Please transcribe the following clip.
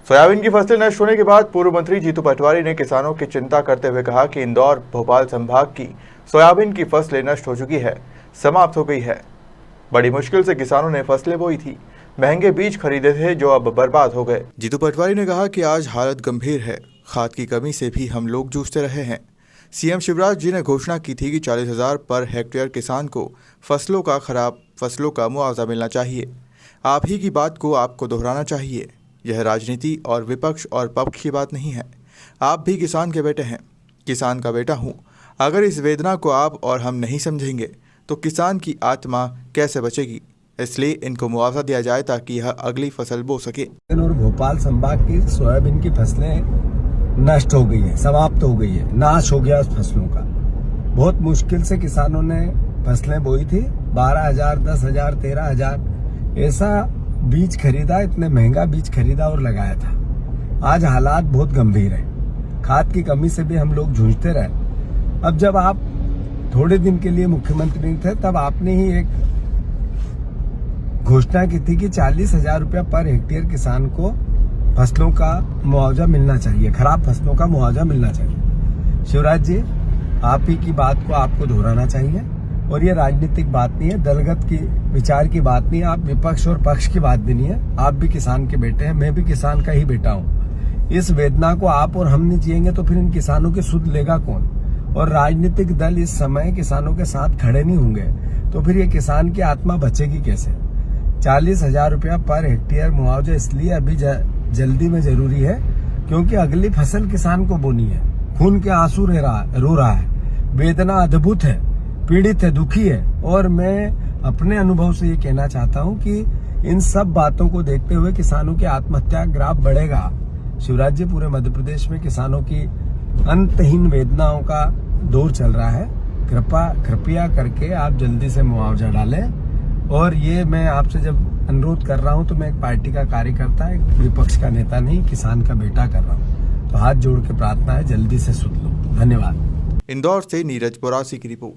Soybean की फसलें नष्ट होने के बाद पूर्व मंत्री जीतू पटवारी ने किसानों की चिंता करते हुए कहा कि इंदौर भोपाल संभाग की सोयाबीन की फसलें नष्ट हो चुकी है, समाप्त हो गई है। बड़ी मुश्किल से किसानों ने फसलें बोई थी, महंगे बीज खरीदे थे जो अब बर्बाद हो गए। जीतू पटवारी ने कहा कि आज हालत गंभीर है, खाद की कमी से भी हम लोग जूझते रहे हैं। सीएम शिवराज जी ने घोषणा की थी कि 40,000 पर हेक्टेयर किसान को खराब फसलों का मुआवजा मिलना चाहिए। आप ही की बात को आपको दोहराना चाहिए। यह राजनीति और विपक्ष और पक्ष की बात नहीं है। आप भी किसान के बेटे हैं, किसान का बेटा हूँ। अगर इस वेदना को आप और हम नहीं समझेंगे तो किसान की आत्मा कैसे बचेगी। इसलिए इनको मुआवजा दिया जाए ताकि यह अगली फसल बो सके। और भोपाल संभाग की सोयाबीन की फसलें नष्ट हो गई है, समाप्त हो गई है, नाश हो गया उस फसलों का। बहुत मुश्किल से किसानों ने फसलें बोई थी। 12,000, 10,000, 13,000 ऐसा बीज खरीदा, इतने महंगा बीज खरीदा और लगाया था। आज हालात बहुत गंभीर है। खाद की कमी से भी हम लोग जूझते रहे। अब जब आप थोड़े दिन के लिए मुख्यमंत्री थे तब आपने ही एक घोषणा की थी कि 40,000 रुपया पर हेक्टेयर किसान को फसलों का मुआवजा मिलना चाहिए, खराब फसलों का मुआवजा मिलना चाहिए। शिवराज जी, आप ही की बात को आपको दोहराना चाहिए। और ये राजनीतिक बात नहीं है, दलगत की विचार की बात नहीं है, आप विपक्ष और पक्ष की बात भी नहीं है। आप भी किसान के बेटे हैं, मैं भी किसान का ही बेटा हूँ। इस वेदना को आप और हम नहीं जिएंगे तो फिर इन किसानों की सुध लेगा कौन। और राजनीतिक दल इस समय किसानों के साथ खड़े नहीं होंगे तो फिर ये किसान की आत्मा बचेगी कैसे। 40,000 रुपया पर हेक्टेयर मुआवजा इसलिए अभी जल्दी में जरूरी है क्योंकि अगली फसल किसान को बोनी है। खून के आंसू रो रहा है, वेदना अद्भुत है, पीड़ित है, दुखी है। और मैं अपने अनुभव से ये कहना चाहता हूँ कि इन सब बातों को देखते हुए किसानों की आत्महत्या ग्राफ बढ़ेगा। शिवराज जी, पूरे मध्य प्रदेश में किसानों की अंतहीन वेदनाओं का दौर चल रहा है। कृपया करके आप जल्दी से मुआवजा डालें। और ये मैं आपसे जब अनुरोध कर रहा हूं तो मैं एक पार्टी का कार्यकर्ता, एक विपक्ष का नेता नहीं, किसान का बेटा कर रहा हूं। तो हाथ जोड़ के प्रार्थना है, जल्दी से सुन लो। धन्यवाद। इंदौर से नीरज बोरासी की रिपोर्ट।